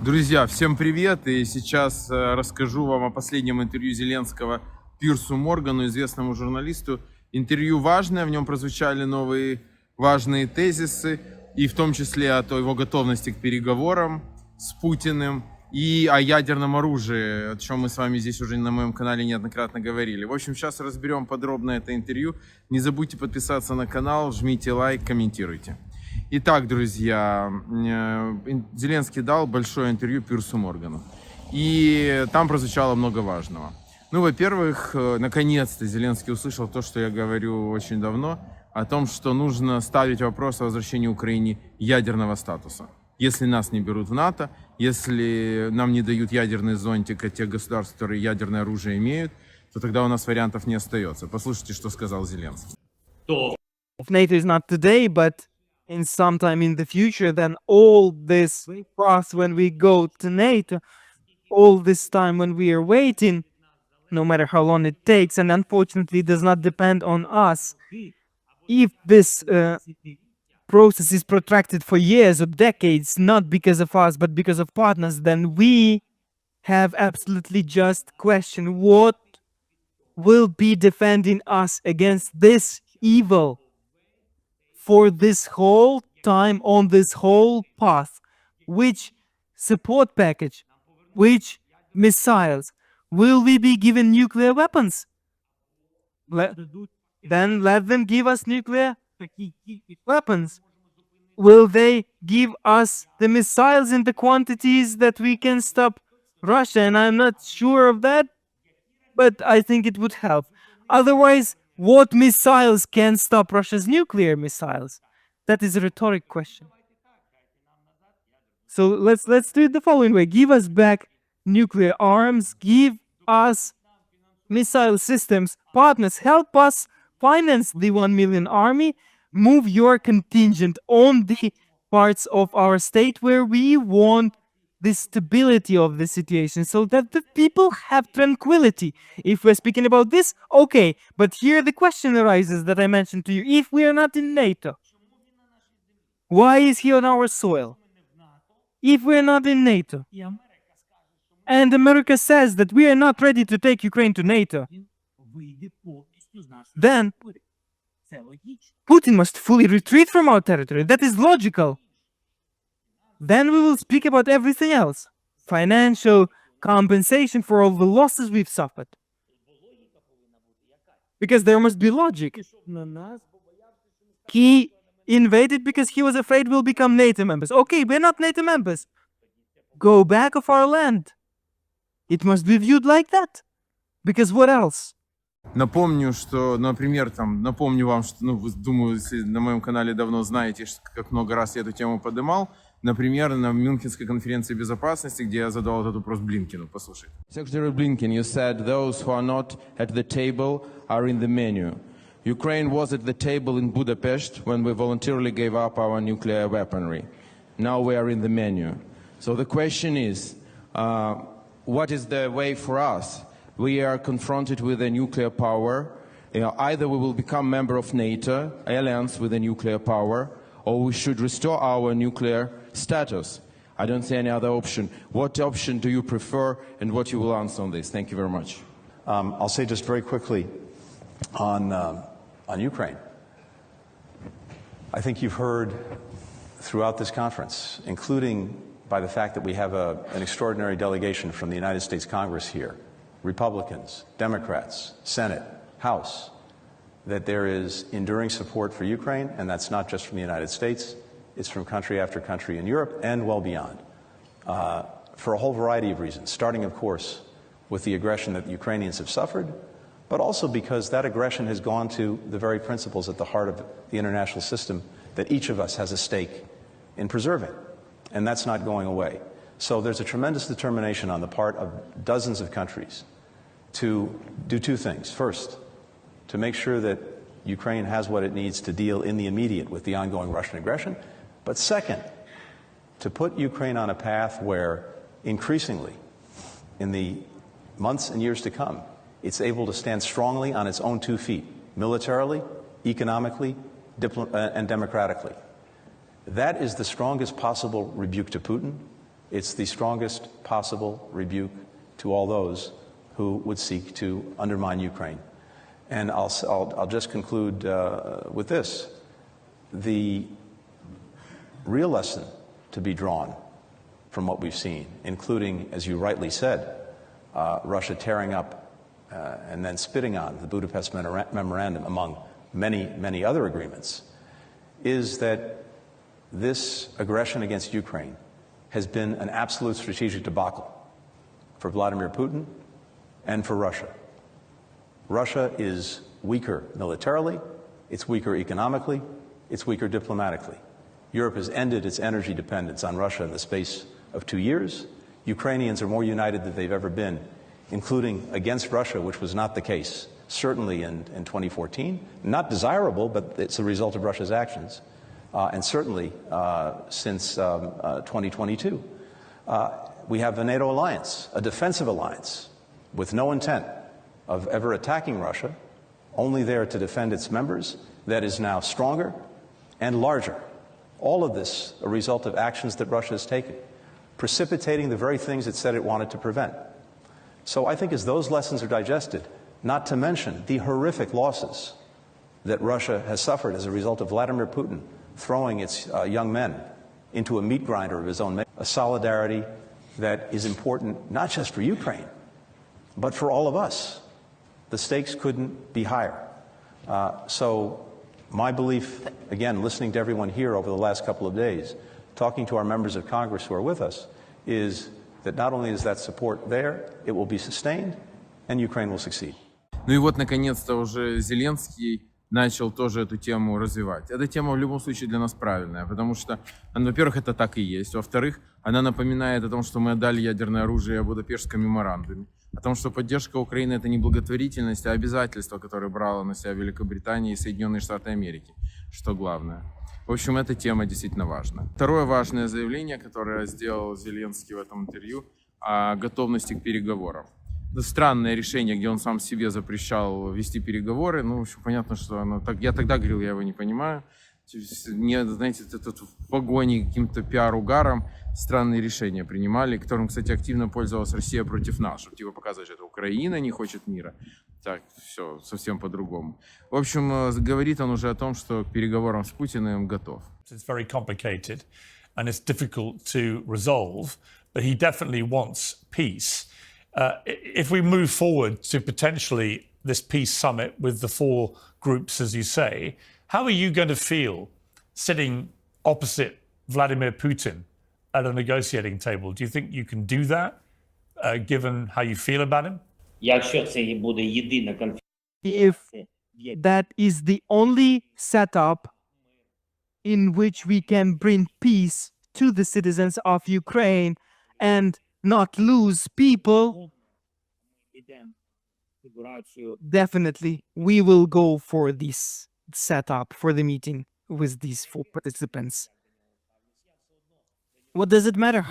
Друзья, всем привет! И сейчас расскажу вам о последнем интервью Зеленского Пирсу Моргану, известному журналисту. Интервью важное, в нем прозвучали новые важные тезисы, и в том числе о его готовности к переговорам с Путиным и о ядерном оружии, о чем мы с вами здесь уже на моем канале неоднократно говорили. В общем, сейчас разберем подробно это интервью. Не забудьте подписаться на канал, жмите лайк, комментируйте. Итак, друзья, Зеленский дал большое интервью Пирсу Моргану, и там прозвучало много важного. Ну, во-первых, наконец-то Зеленский услышал то, что я говорю очень давно, о том, что нужно ставить вопрос о возвращении Украине ядерного статуса. Если нас не берут в НАТО, если нам не дают ядерный зонтик от тех государств, которые ядерное оружие имеют, то тогда у нас вариантов не остается. Послушайте, что сказал Зеленский. NATO is not today, but in some time in the future, then all this process when we go to NATO, all this time when we are waiting, no matter how long it takes, and unfortunately does not depend on us. If this process is protracted for years or decades, not because of us, but because of partners, then we have absolutely just question what will be defending us against this evil for this whole time on this whole path. Which support package, which missiles, will we be given nuclear weapons? Then let them give us nuclear weapons. Will they give us the missiles in the quantities that we can stop Russia? And I'm not sure of that, but I think it would help. Otherwise, what missiles can stop Russia's nuclear missiles? That is a rhetoric question. So let's do it the following way. Give us back nuclear arms, give us missile systems. Partners, help us finance the 1 million army. Move your contingent on the parts of our state where we want the stability of the situation, so that the people have tranquility. If we're speaking about this, okay, but here the question arises that I mentioned to you. If we are not in NATO, why is he on our soil? If we're not in NATO, and America says that we are not ready to take Ukraine to NATO, then Putin must fully retreat from our territory. That is logical. Then we will speak about everything else. Financial compensation for all the losses we've suffered. Because there must be logic. He invaded because he was afraid we'll become NATO members. Okay, we're not NATO members. Go back of our land. It must be viewed like that. Because what else? Напомню, что, например, напомню вам, что, вы, думаю, если на моем канале давно знаете, как много раз я эту тему поднимал. Например, на Мюнхенской конференции безопасности, где я задал этот вопрос Блинкену. Послушайте. Secretary Blinken, you said those who are not at the table are in the menu. Ukraine was at the table in Budapest when we voluntarily gave up our nuclear weaponry. Now we are in the menu. So the question is, what is the way for us? We are confronted with a nuclear power. Either we will become member of NATO, alliance with a nuclear power, or we should restore our nuclear status. I don't see any other option. What option do you prefer, and what you will answer on this? Thank you very much. I'll say just very quickly on Ukraine. I think you've heard throughout this conference, including by the fact that we have an extraordinary delegation from the United States Congress here, Republicans, Democrats, Senate, House, that there is enduring support for Ukraine, and that's not just from the United States, it's from country after country in Europe and well beyond, for a whole variety of reasons, starting, of course, with the aggression that the Ukrainians have suffered, but also because that aggression has gone to the very principles at the heart of the international system that each of us has a stake in preserving, and that's not going away. So there's a tremendous determination on the part of dozens of countries to do two things. First, to make sure that Ukraine has what it needs to deal in the immediate with the ongoing Russian aggression. But second, to put Ukraine on a path where increasingly in the months and years to come, it's able to stand strongly on its own 2 feet, militarily, economically, and democratically. That is the strongest possible rebuke to Putin. It's the strongest possible rebuke to all those who would seek to undermine Ukraine. And I'll just conclude with this. The real lesson to be drawn from what we've seen, including, as you rightly said, Russia tearing up and then spitting on the Budapest Memorandum, among many, many other agreements, is that this aggression against Ukraine has been an absolute strategic debacle for Vladimir Putin and for Russia. Russia is weaker militarily, it's weaker economically, it's weaker diplomatically. Europe has ended its energy dependence on Russia in the space of 2 years. Ukrainians are more united than they've ever been, including against Russia, which was not the case, certainly in 2014. Not desirable, but it's a result of Russia's actions. And certainly since 2022. We have the NATO alliance, a defensive alliance with no intent of ever attacking Russia, only there to defend its members, that is now stronger and larger. All of this a result of actions that Russia has taken, precipitating the very things it said it wanted to prevent. So I think as those lessons are digested, not to mention the horrific losses that Russia has suffered as a result of Vladimir Putin throwing its young men into a meat grinder of his own, a solidarity that is important not just for Ukraine, but for all of us. The stakes couldn't be higher. So my belief, again, listening to everyone here over the last couple of days, talking to our members of Congress who are with us, is that not only is that support there, it will be sustained, and Ukraine will succeed. Ну и вот, наконец-то, уже Зеленский начал тоже эту тему развивать. Эта тема в любом случае для нас правильная, потому что, во-первых, это так и есть. Во-вторых, она напоминает о том, что мы отдали ядерное оружие о Будапештском меморандуме, о том, что поддержка Украины — это не благотворительность, а обязательство, которое брала на себя Великобритания и Соединенные Штаты Америки, что главное. В общем, эта тема действительно важна. Второе важное заявление, которое сделал Зеленский в этом интервью, о готовности к переговорам. Это странное решение, где он сам себе запрещал вести переговоры. Ну, в общем, понятно, что оно так. Я тогда говорил, я его не понимаю. Не, знаете, это в погоне каким-то пиар-угаром странные решения принимали, которым, кстати, активно пользовалась Россия против нас, чтобы типа показать, что это Украина не хочет мира. Так, все, совсем по-другому. В общем, говорит он уже о том, что к переговорам с Путиным готов. It's very complicated and it's difficult to resolve, but he definitely wants peace. If we move forward to potentially this peace summit with the four groups, as you say, how are you going to feel sitting opposite Vladimir Putin at a negotiating table? Do you think you can do that, given how you feel about him? Якщо це буде єдина конференція, If that is the only setup in which we can bring peace to the citizens of Ukraine and not lose people, definitely we will go for this setup for the meeting with these four participants. What does it matter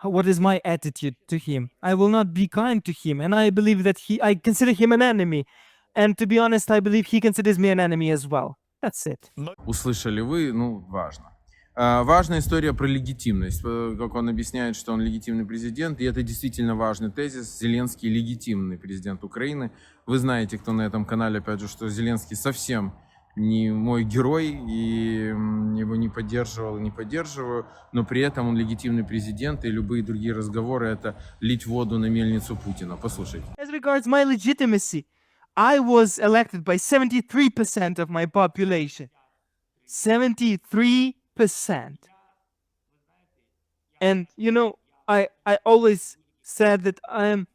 what is my attitude to him? I will not be kind to him, and I believe that I consider him an enemy. And to be honest, I believe he considers me an enemy as well. That's it. Услышали вы? Ну, важно. Важная история про легитимность, как он объясняет, что он легитимный президент, и это действительно важный тезис. Зеленский легитимный президент Украины. Вы знаете, кто на этом канале, опять же, что Зеленский совсем не мой герой, и его не поддерживал и не поддерживаю, но при этом он легитимный президент, и любые другие разговоры — это лить воду на мельницу Путина. Послушайте. As regards my legitimacy, I was elected by 73% of my population. 73%. And, you know, I always said that I am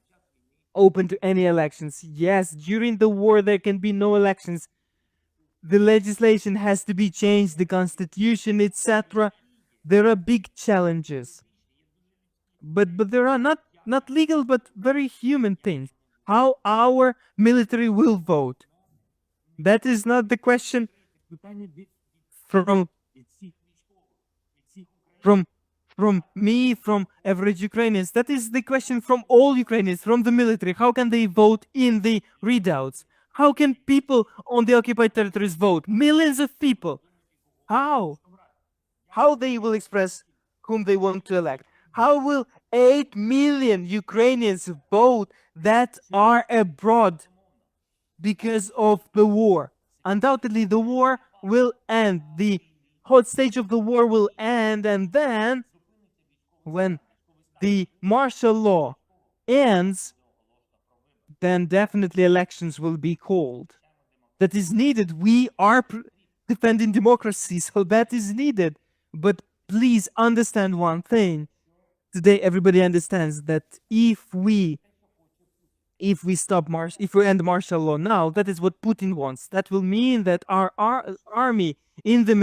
open to any elections. Yes, during the war there can be no elections. The legislation has to be changed, the constitution, etc. There are big challenges. But there are not legal, but very human things. How our military will vote. That is not the question from me, from average Ukrainians. That is the question from all Ukrainians, from the military. How can they vote in the readouts? How can people on the occupied territories vote? Millions of people. How? How they will express whom they want to elect? How will 8 million Ukrainians vote that are abroad because of the war? Undoubtedly, the war will end. The hot stage of the war will end, and then, when the martial law ends, then definitely elections will be called. That is needed. We are defending democracy, so that is needed. But please understand one thing. Today, everybody understands that if we end martial law now, that is what Putin wants. That will mean that our army, in its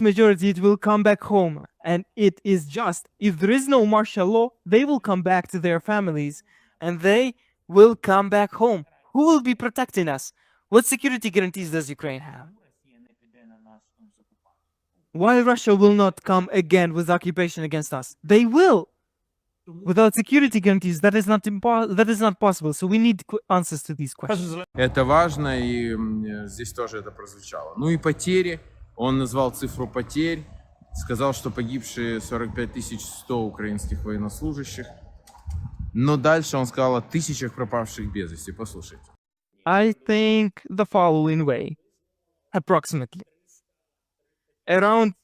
majority, it will come back home. And it is just, if there is no martial law, they will come back to their families, and they will come back home. Who will be protecting us? What security guarantees does Ukraine have? Why Russia will not come again with occupation against us? They will. Without security guarantees, that is not possible. So we need answers to these questions. Это важно, и здесь тоже это прозвучало. Ну и потери. Он назвал цифру потерь, сказал, что погибшие 45 100 украинских военнослужащих. Но дальше он сказал о тысячах пропавших без вести. Послушайте. I think the following way. Approximately. Around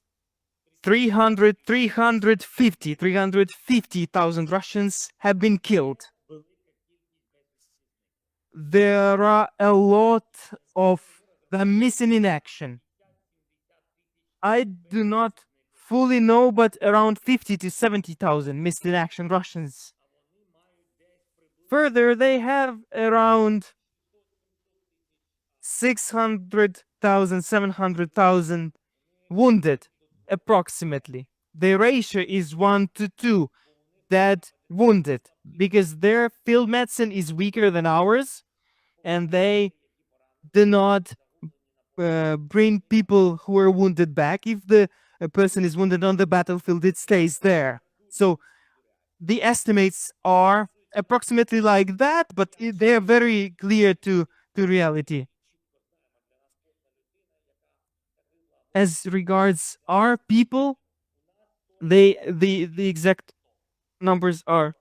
350,000 Russians have been killed. There are a lot of them missing in action. I do not fully know, but around 50 to 70,000 missed in action Russians. Further, they have around 600,000, 700,000 wounded, approximately. The ratio is 1 to 2 dead wounded, because their field medicine is weaker than ours, and they do not bring people who are wounded back. If a person is wounded on the battlefield, it stays there. So the estimates are approximately like that, but they are very clear to reality. As regards our people, the exact numbers are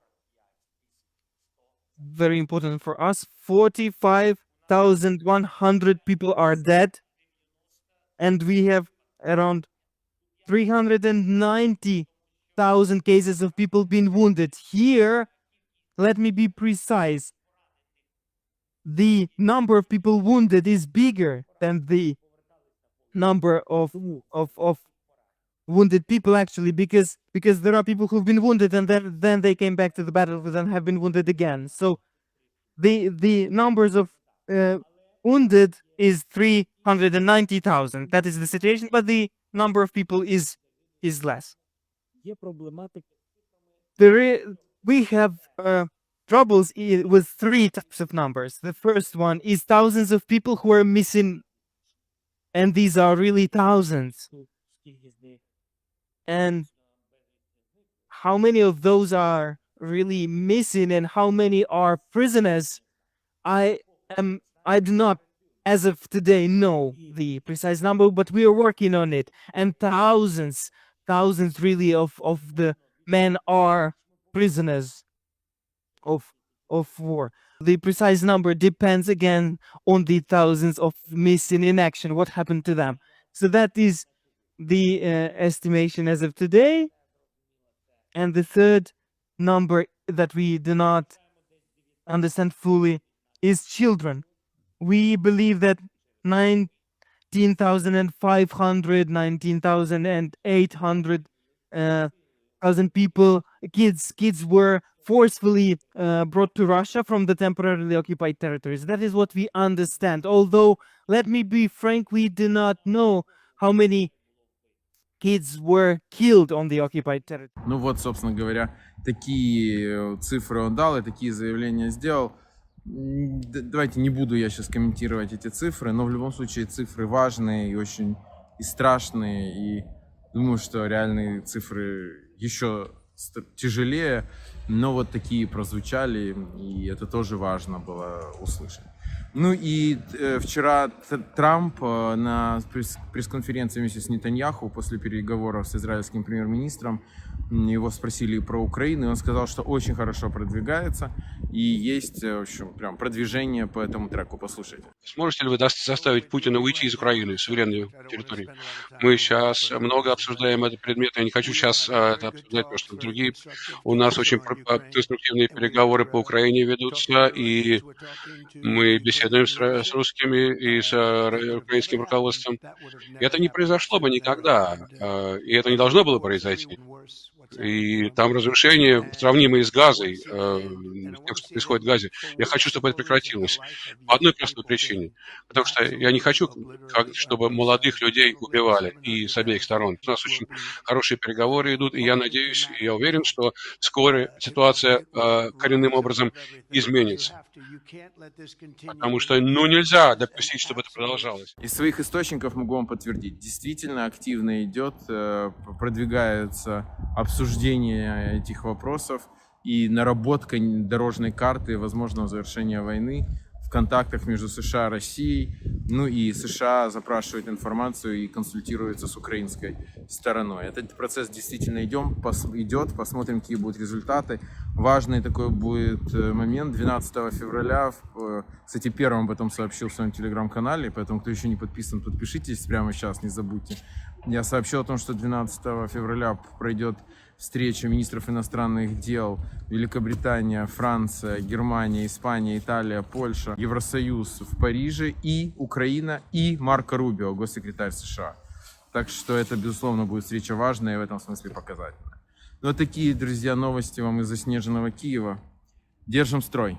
very important for us. 45,100 people are dead, and we have around 390,000 cases of people being wounded. Here, let me be precise. The number of people wounded is bigger than the number of wounded people, actually, because there are people who've been wounded and then they came back to the battlefield and have been wounded again. So the numbers of wounded is 390,000. That is the situation, but the number of people is less. We have troubles with 3 types of numbers. The first one is thousands of people who are missing, and these are really thousands. And how many of those are really missing and how many are prisoners, I do not, as of today, know the precise number, but we are working on it. And thousands really of the men are prisoners of war. The precise number depends again on the thousands of missing in action, what happened to them. So that is the estimation as of today. And the third number that we do not understand fully is children. We believe that 19,500, 19,800 people, kids were forcefully brought to Russia from the temporarily occupied territories. That is what we understand. Although, let me be frank, we do not know how many kids were killed on the occupied territory. Ну вот, собственно говоря, такие цифры он дал и такие заявления сделал. Давайте не буду я сейчас комментировать эти цифры, но в любом случае цифры важные и очень страшные. И думаю, что реальные цифры еще тяжелее, но вот такие прозвучали, и это тоже важно было услышать. Ну и вчера Трамп на пресс-конференции вместе с Нетаньяху после переговоров с израильским премьер-министром Его спросили про Украину, и он сказал, что очень хорошо продвигается, и есть, в общем, прям продвижение по этому треку. Послушайте. Сможете ли вы заставить Путина уйти из Украины, суверенной территории? Мы сейчас много обсуждаем этот предмет. Я не хочу сейчас это обсуждать, потому что другие у нас очень конструктивные переговоры по Украине ведутся, и мы беседуем с русскими и с украинским руководством. И это не произошло бы никогда, и это не должно было произойти. И там разрушения, сравнимые с Газой, тем, что происходит в Газе. Я хочу, чтобы это прекратилось. По одной простой причине. Потому что я не хочу, чтобы молодых людей убивали и с обеих сторон. У нас очень хорошие переговоры идут, и я надеюсь, и я уверен, что вскоре ситуация коренным образом изменится. Потому что, нельзя допустить, чтобы это продолжалось. Из своих источников могу вам подтвердить, действительно активно идет, продвигается обсуждение этих вопросов и наработка дорожной карты возможного завершения войны в контактах между США и Россией. Ну и США запрашивают информацию и консультируются с украинской стороной. Этот процесс действительно идет, посмотрим, какие будут результаты. Важный такой будет момент 12 февраля. Кстати, первым об этом сообщил в своем телеграм-канале, поэтому, кто еще не подписан, подпишитесь прямо сейчас, не забудьте. Я сообщил о том, что 12 февраля пройдет встреча министров иностранных дел Великобритания, Франция, Германия, Испания, Италия, Польша, Евросоюз в Париже, и Украина, и Марко Рубио, госсекретарь США. Так что это, безусловно, будет встреча важная и в этом смысле показательная. Вот такие, друзья, новости вам из заснеженного Киева. Держим строй!